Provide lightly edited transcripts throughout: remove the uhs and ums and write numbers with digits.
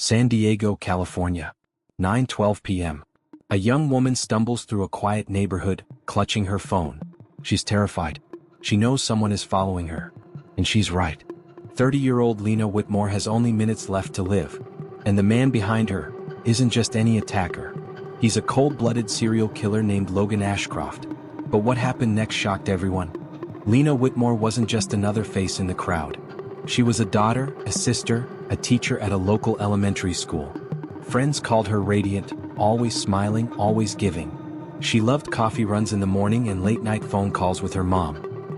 San Diego, California. 9:12 p.m. A young woman stumbles through a quiet neighborhood, clutching her phone. She's terrified. She knows someone is following her. And she's right. 30-year-old Lena Whitmore has only minutes left to live. And the man behind her isn't just any attacker. He's a cold-blooded serial killer named Logan Ashcroft. But what happened next shocked everyone. Lena Whitmore wasn't just another face in the crowd. She was a daughter, a sister, a teacher at a local elementary school. Friends called her radiant, always smiling, always giving. She loved coffee runs in the morning and late-night phone calls with her mom.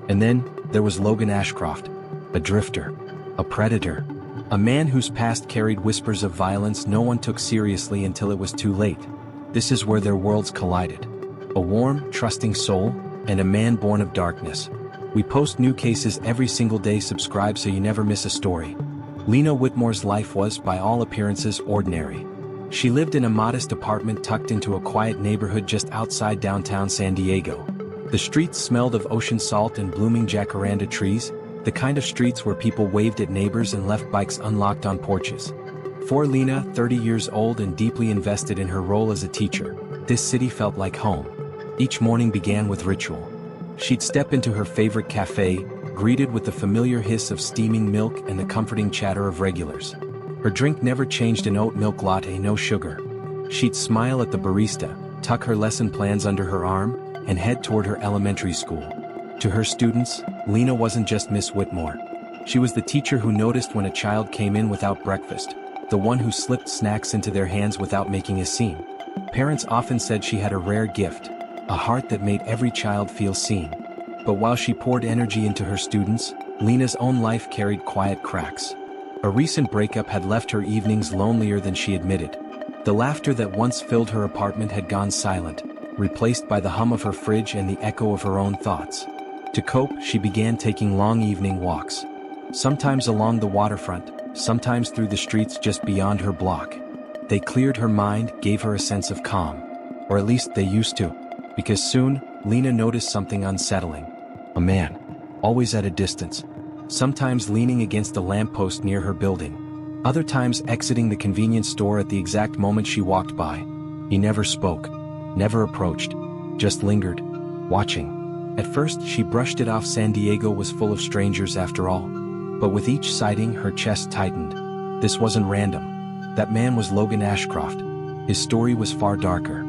And then, there was Logan Ashcroft, a drifter, a predator, a man whose past carried whispers of violence no one took seriously until it was too late. This is where their worlds collided. A warm, trusting soul, and a man born of darkness. We post new cases every single day. Subscribe so you never miss a story. Lena Whitmore's life was, by all appearances, ordinary. She lived in a modest apartment tucked into a quiet neighborhood just outside downtown San Diego. The streets smelled of ocean salt and blooming jacaranda trees, the kind of streets where people waved at neighbors and left bikes unlocked on porches. For Lena, 30 years old and deeply invested in her role as a teacher, this city felt like home. Each morning began with ritual. She'd step into her favorite cafe, greeted with the familiar hiss of steaming milk and the comforting chatter of regulars. Her drink never changed: an oat milk latte, no sugar. She'd smile at the barista, tuck her lesson plans under her arm, and head toward her elementary school. To her students, Lena wasn't just Miss Whitmore. She was the teacher who noticed when a child came in without breakfast, the one who slipped snacks into their hands without making a scene. Parents often said she had a rare gift, a heart that made every child feel seen. But while she poured energy into her students, Lena's own life carried quiet cracks. A recent breakup had left her evenings lonelier than she admitted. The laughter that once filled her apartment had gone silent, replaced by the hum of her fridge and the echo of her own thoughts. To cope, she began taking long evening walks. Sometimes along the waterfront, sometimes through the streets just beyond her block. They cleared her mind, gave her a sense of calm. Or at least they used to. Because soon, Lena noticed something unsettling. A man. Always at a distance. Sometimes leaning against a lamppost near her building. Other times exiting the convenience store at the exact moment she walked by. He never spoke. Never approached. Just lingered. Watching. At first, she brushed it off. San Diego was full of strangers after all. But with each sighting, her chest tightened. This wasn't random. That man was Logan Ashcroft. His story was far darker.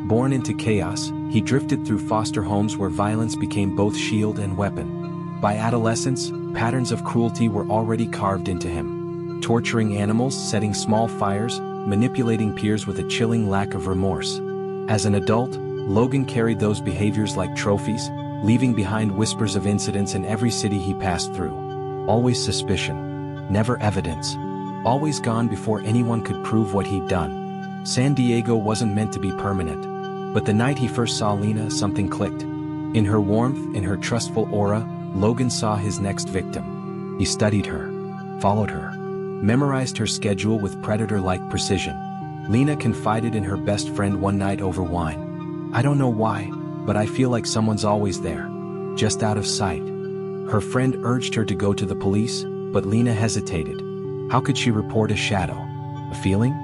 Born into chaos, he drifted through foster homes where violence became both shield and weapon. By adolescence, patterns of cruelty were already carved into him. Torturing animals, setting small fires, manipulating peers with a chilling lack of remorse. As an adult, Logan carried those behaviors like trophies, leaving behind whispers of incidents in every city he passed through. Always suspicion. Never evidence. Always gone before anyone could prove what he'd done. San Diego wasn't meant to be permanent. But the night he first saw Lena, something clicked. In her warmth, in her trustful aura, Logan saw his next victim. He studied her, followed her, memorized her schedule with predator-like precision. Lena confided in her best friend one night over wine. "I don't know why, but I feel like someone's always there, just out of sight." Her friend urged her to go to the police, but Lena hesitated. How could she report a shadow? A feeling?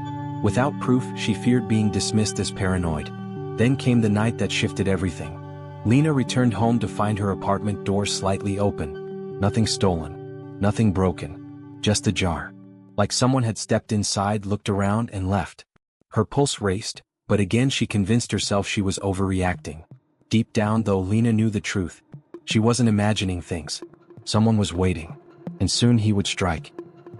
Without proof, she feared being dismissed as paranoid. Then came the night that shifted everything. Lena returned home to find her apartment door slightly open. Nothing stolen. Nothing broken. Just ajar. Like someone had stepped inside, looked around, and left. Her pulse raced, but again she convinced herself she was overreacting. Deep down, though, Lena knew the truth. She wasn't imagining things. Someone was waiting. And soon he would strike.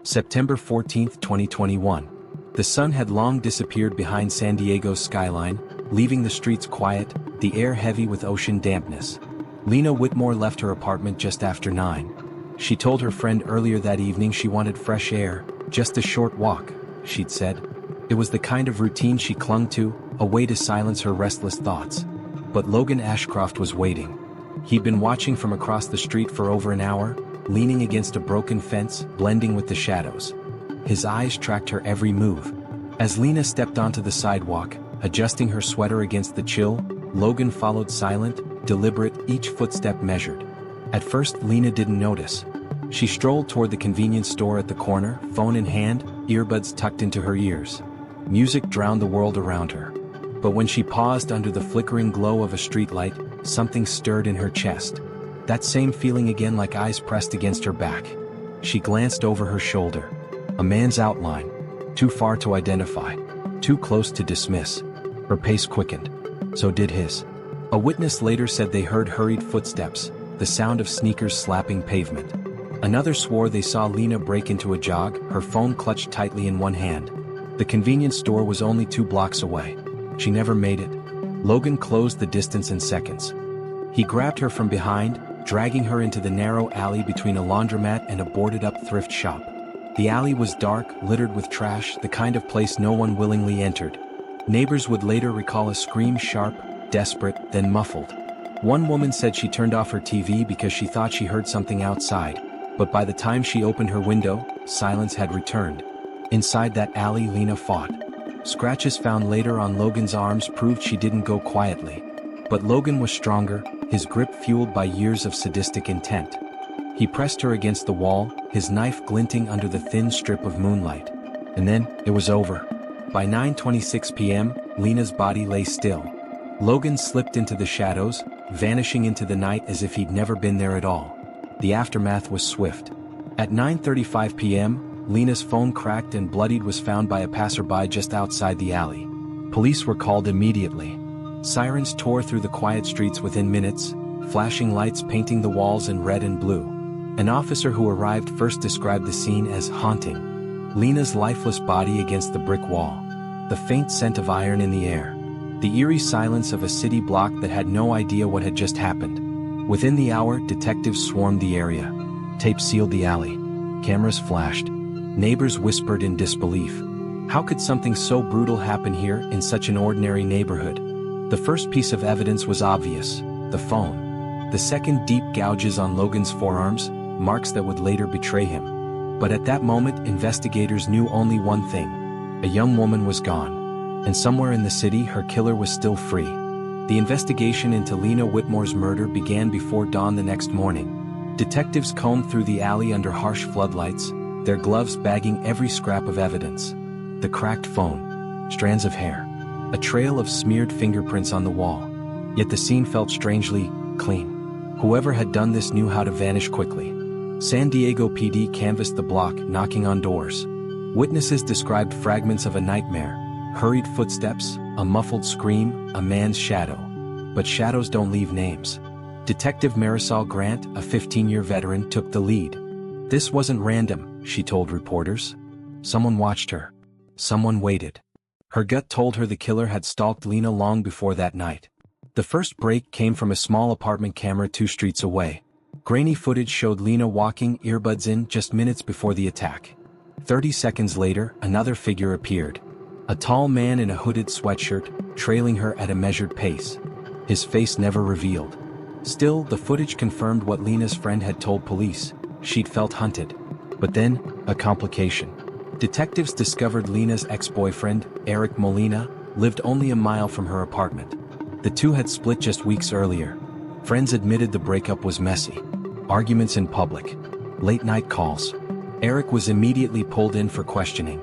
September 14th, 2021. The sun had long disappeared behind San Diego's skyline, leaving the streets quiet, the air heavy with ocean dampness. Lena Whitmore left her apartment just after 9. She told her friend earlier that evening she wanted fresh air, just a short walk, she'd said. It was the kind of routine she clung to, a way to silence her restless thoughts. But Logan Ashcroft was waiting. He'd been watching from across the street for over an hour, leaning against a broken fence, blending with the shadows. His eyes tracked her every move. As Lena stepped onto the sidewalk, adjusting her sweater against the chill, Logan followed, silent, deliberate, each footstep measured. At first, Lena didn't notice. She strolled toward the convenience store at the corner, phone in hand, earbuds tucked into her ears. Music drowned the world around her. But when she paused under the flickering glow of a streetlight, something stirred in her chest. That same feeling again, like eyes pressed against her back. She glanced over her shoulder. A man's outline. Too far to identify. Too close to dismiss. Her pace quickened. So did his. A witness later said they heard hurried footsteps, the sound of sneakers slapping pavement. Another swore they saw Lena break into a jog, her phone clutched tightly in one hand. The convenience store was only 2 blocks away. She never made it. Logan closed the distance in seconds. He grabbed her from behind, dragging her into the narrow alley between a laundromat and a boarded-up thrift shop. The alley was dark, littered with trash, the kind of place no one willingly entered. Neighbors would later recall a scream, sharp, desperate, then muffled. One woman said she turned off her TV because she thought she heard something outside, but by the time she opened her window, silence had returned. Inside that alley, Lena fought. Scratches found later on Logan's arms proved she didn't go quietly. But Logan was stronger, his grip fueled by years of sadistic intent. He pressed her against the wall, his knife glinting under the thin strip of moonlight. And then, it was over. By 9:26 p.m., Lena's body lay still. Logan slipped into the shadows, vanishing into the night as if he'd never been there at all. The aftermath was swift. At 9:35 p.m., Lena's phone, cracked and bloodied, was found by a passerby just outside the alley. Police were called immediately. Sirens tore through the quiet streets within minutes, flashing lights painting the walls in red and blue. An officer who arrived first described the scene as haunting. Lena's lifeless body against the brick wall. The faint scent of iron in the air. The eerie silence of a city block that had no idea what had just happened. Within the hour, detectives swarmed the area. Tape sealed the alley. Cameras flashed. Neighbors whispered in disbelief. How could something so brutal happen here in such an ordinary neighborhood? The first piece of evidence was obvious, the phone. The second, deep gouges on Logan's forearms, marks that would later betray him. But at that moment, investigators knew only one thing. A young woman was gone. And somewhere in the city, her killer was still free. The investigation into Lena Whitmore's murder began before dawn the next morning. Detectives combed through the alley under harsh floodlights, their gloves bagging every scrap of evidence. The cracked phone, strands of hair, a trail of smeared fingerprints on the wall. Yet the scene felt strangely clean. Whoever had done this knew how to vanish quickly. San Diego PD canvassed the block, knocking on doors. Witnesses described fragments of a nightmare, hurried footsteps, a muffled scream, a man's shadow. But shadows don't leave names. Detective Marisol Grant, a 15-year veteran, took the lead. This wasn't random, she told reporters. Someone watched her. Someone waited. Her gut told her the killer had stalked Lena long before that night. The first break came from a small apartment camera 2 streets away. Grainy footage showed Lena walking, earbuds in, just minutes before the attack. 30 seconds later, another figure appeared. A tall man in a hooded sweatshirt, trailing her at a measured pace. His face never revealed. Still, the footage confirmed what Lena's friend had told police. She'd felt hunted. But then, a complication. Detectives discovered Lena's ex-boyfriend, Eric Molina, lived only a mile from her apartment. The two had split just weeks earlier. Friends admitted the breakup was messy. Arguments in public. Late-night calls. Eric was immediately pulled in for questioning.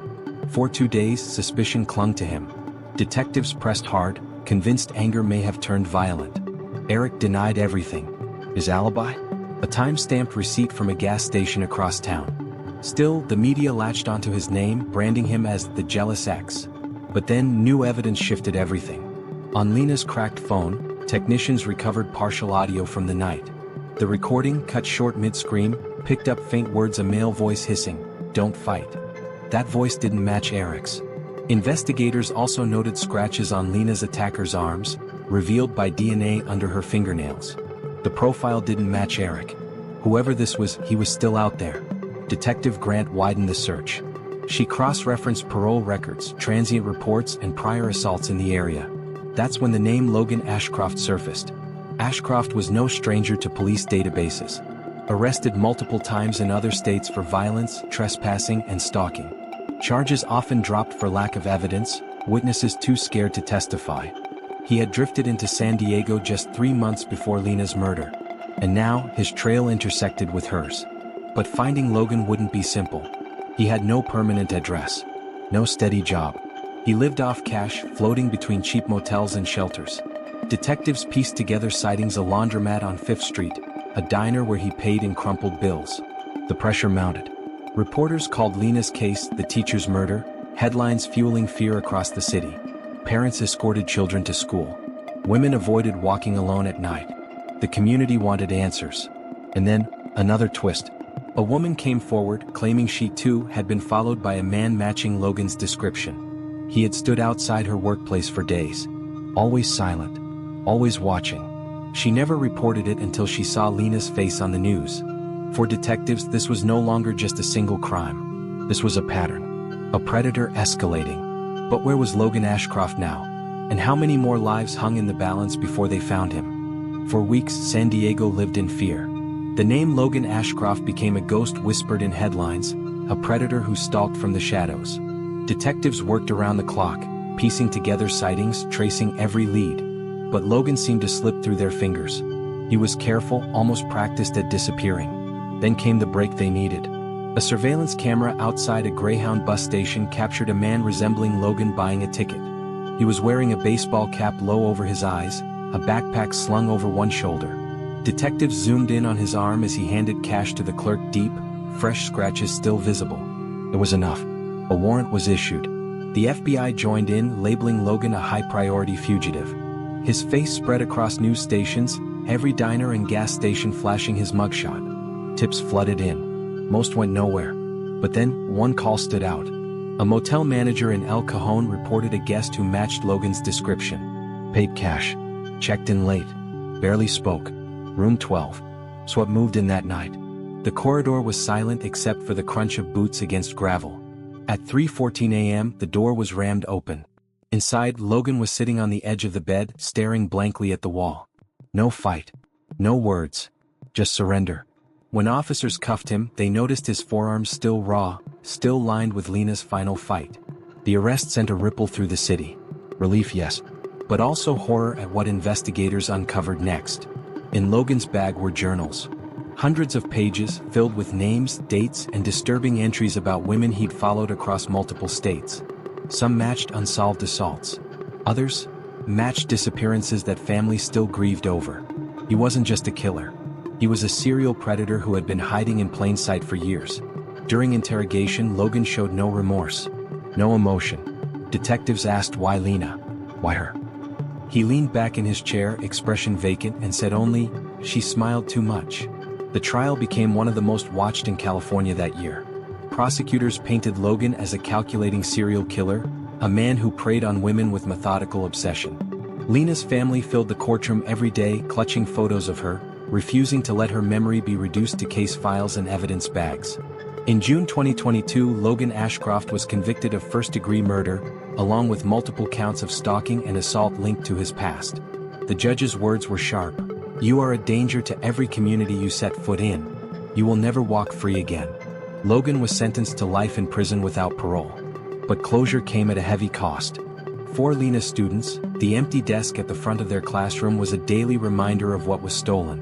For 2 days, suspicion clung to him. Detectives pressed hard, convinced anger may have turned violent. Eric denied everything. His alibi? A time-stamped receipt from a gas station across town. Still, the media latched onto his name, branding him as the jealous ex. But then, new evidence shifted everything. On Lena's cracked phone, technicians recovered partial audio from the night. The recording, cut short mid-scream, picked up faint words, a male voice hissing, "Don't fight." That voice didn't match Eric's. Investigators also noted scratches on Lena's attacker's arms, revealed by DNA under her fingernails. The profile didn't match Eric. Whoever this was, he was still out there. Detective Grant widened the search. She cross-referenced parole records, transient reports, and prior assaults in the area. That's when the name Logan Ashcroft surfaced. Ashcroft was no stranger to police databases. Arrested multiple times in other states for violence, trespassing, and stalking. Charges often dropped for lack of evidence, witnesses too scared to testify. He had drifted into San Diego just 3 months before Lena's murder. And now, his trail intersected with hers. But finding Logan wouldn't be simple. He had no permanent address, no steady job. He lived off cash, floating between cheap motels and shelters. Detectives pieced together sightings: a laundromat on 5th Street, a diner where he paid in crumpled bills. The pressure mounted. Reporters called Lena's case "the teacher's murder," headlines fueling fear across the city. Parents escorted children to school. Women avoided walking alone at night. The community wanted answers. And then, another twist. A woman came forward, claiming she too had been followed by a man matching Logan's description. He had stood outside her workplace for days. Always silent. Always watching. She never reported it until she saw Lena's face on the news. For detectives, this was no longer just a single crime. This was a pattern. A predator escalating. But where was Logan Ashcroft now? And how many more lives hung in the balance before they found him? For weeks, San Diego lived in fear. The name Logan Ashcroft became a ghost whispered in headlines, a predator who stalked from the shadows. Detectives worked around the clock, piecing together sightings, tracing every lead. But Logan seemed to slip through their fingers. He was careful, almost practiced at disappearing. Then came the break they needed. A surveillance camera outside a Greyhound bus station captured a man resembling Logan buying a ticket. He was wearing a baseball cap low over his eyes, a backpack slung over one shoulder. Detectives zoomed in on his arm as he handed cash to the clerk, deep, fresh scratches still visible. It was enough. A warrant was issued. The FBI joined in, labeling Logan a high-priority fugitive. His face spread across news stations, every diner and gas station flashing his mugshot. Tips flooded in. Most went nowhere. But then, one call stood out. A motel manager in El Cajon reported a guest who matched Logan's description. Paid cash. Checked in late. Barely spoke. Room 12. Swat moved in that night. The corridor was silent except for the crunch of boots against gravel. At 3:14 a.m., the door was rammed open. Inside, Logan was sitting on the edge of the bed, staring blankly at the wall. No fight. No words. Just surrender. When officers cuffed him, they noticed his forearms still raw, still lined with Lena's final fight. The arrest sent a ripple through the city. Relief, yes. But also horror at what investigators uncovered next. In Logan's bag were journals. Hundreds of pages filled with names, dates, and disturbing entries about women he'd followed across multiple states. Some matched unsolved assaults. Others matched disappearances that families still grieved over. He wasn't just a killer. He was a serial predator who had been hiding in plain sight for years. During interrogation, Logan showed no remorse, no emotion. Detectives asked why Lena, why her. He leaned back in his chair, expression vacant, and said only, "She smiled too much." The trial became one of the most watched in California that year. Prosecutors painted Logan as a calculating serial killer, a man who preyed on women with methodical obsession. Lena's family filled the courtroom every day, clutching photos of her, refusing to let her memory be reduced to case files and evidence bags. In June 2022, Logan Ashcroft was convicted of first-degree murder, along with multiple counts of stalking and assault linked to his past. The judge's words were sharp. "You are a danger to every community you set foot in. You will never walk free again." Logan was sentenced to life in prison without parole. But closure came at a heavy cost. For Lena students, the empty desk at the front of their classroom was a daily reminder of what was stolen.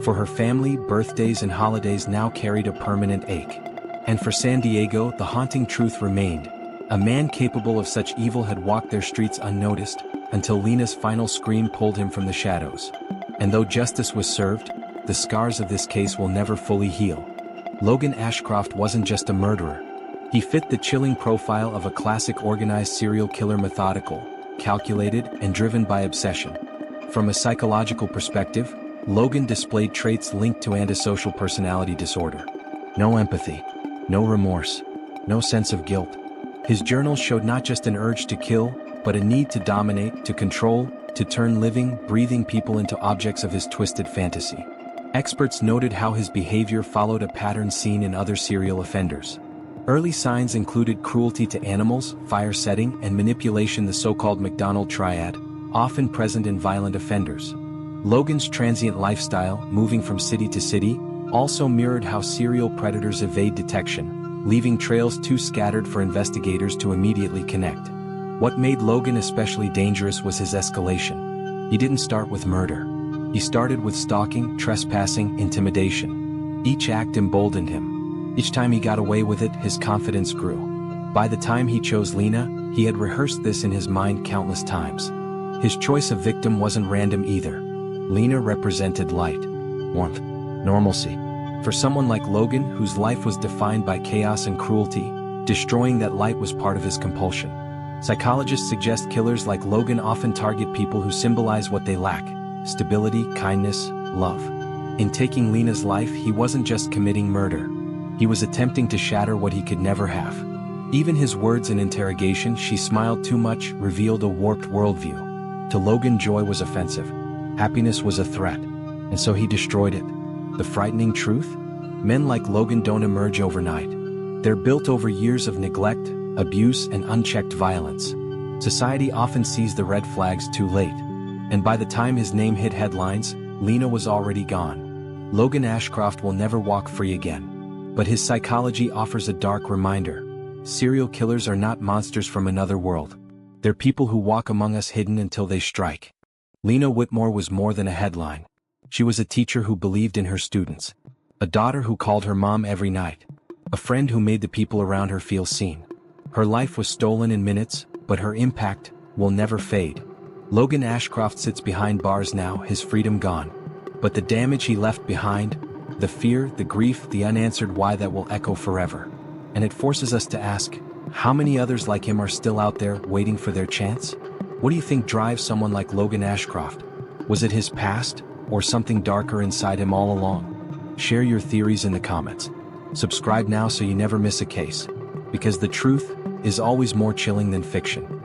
For her family, birthdays and holidays now carried a permanent ache. And for San Diego, the haunting truth remained. A man capable of such evil had walked their streets unnoticed, until Lena's final scream pulled him from the shadows. And though justice was served, the scars of this case will never fully heal. Logan Ashcroft wasn't just a murderer. He fit the chilling profile of a classic organized serial killer: methodical, calculated, and driven by obsession. From a psychological perspective, Logan displayed traits linked to antisocial personality disorder. No empathy. No remorse. No sense of guilt. His journals showed not just an urge to kill, but a need to dominate, to control, to turn living, breathing people into objects of his twisted fantasy. Experts noted how his behavior followed a pattern seen in other serial offenders. Early signs included cruelty to animals, fire setting, and manipulation, the so-called McDonald triad, often present in violent offenders. Logan's transient lifestyle, moving from city to city, also mirrored how serial predators evade detection, leaving trails too scattered for investigators to immediately connect. What made Logan especially dangerous was his escalation. He didn't start with murder. He started with stalking, trespassing, intimidation. Each act emboldened him. Each time he got away with it, his confidence grew. By the time he chose Lena, he had rehearsed this in his mind countless times. His choice of victim wasn't random either. Lena represented light, warmth, normalcy. For someone like Logan, whose life was defined by chaos and cruelty, destroying that light was part of his compulsion. Psychologists suggest killers like Logan often target people who symbolize what they lack: stability, kindness, love. In taking Lena's life, he wasn't just committing murder. He was attempting to shatter what he could never have. Even his words in interrogation, "She smiled too much," revealed a warped worldview. To Logan, joy was offensive. Happiness was a threat. And so he destroyed it. The frightening truth? Men like Logan don't emerge overnight. They're built over years of neglect, abuse, and unchecked violence. Society often sees the red flags too late. And by the time his name hit headlines, Lena was already gone. Logan Ashcroft will never walk free again. But his psychology offers a dark reminder. Serial killers are not monsters from another world. They're people who walk among us hidden until they strike. Lena Whitmore was more than a headline. She was a teacher who believed in her students. A daughter who called her mom every night. A friend who made the people around her feel seen. Her life was stolen in minutes, but her impact will never fade. Logan Ashcroft sits behind bars now, his freedom gone. But the damage he left behind, the fear, the grief, the unanswered why, that will echo forever. And it forces us to ask, how many others like him are still out there waiting for their chance? What do you think drives someone like Logan Ashcroft? Was it his past, or something darker inside him all along? Share your theories in the comments. Subscribe now so you never miss a case. Because the truth is always more chilling than fiction.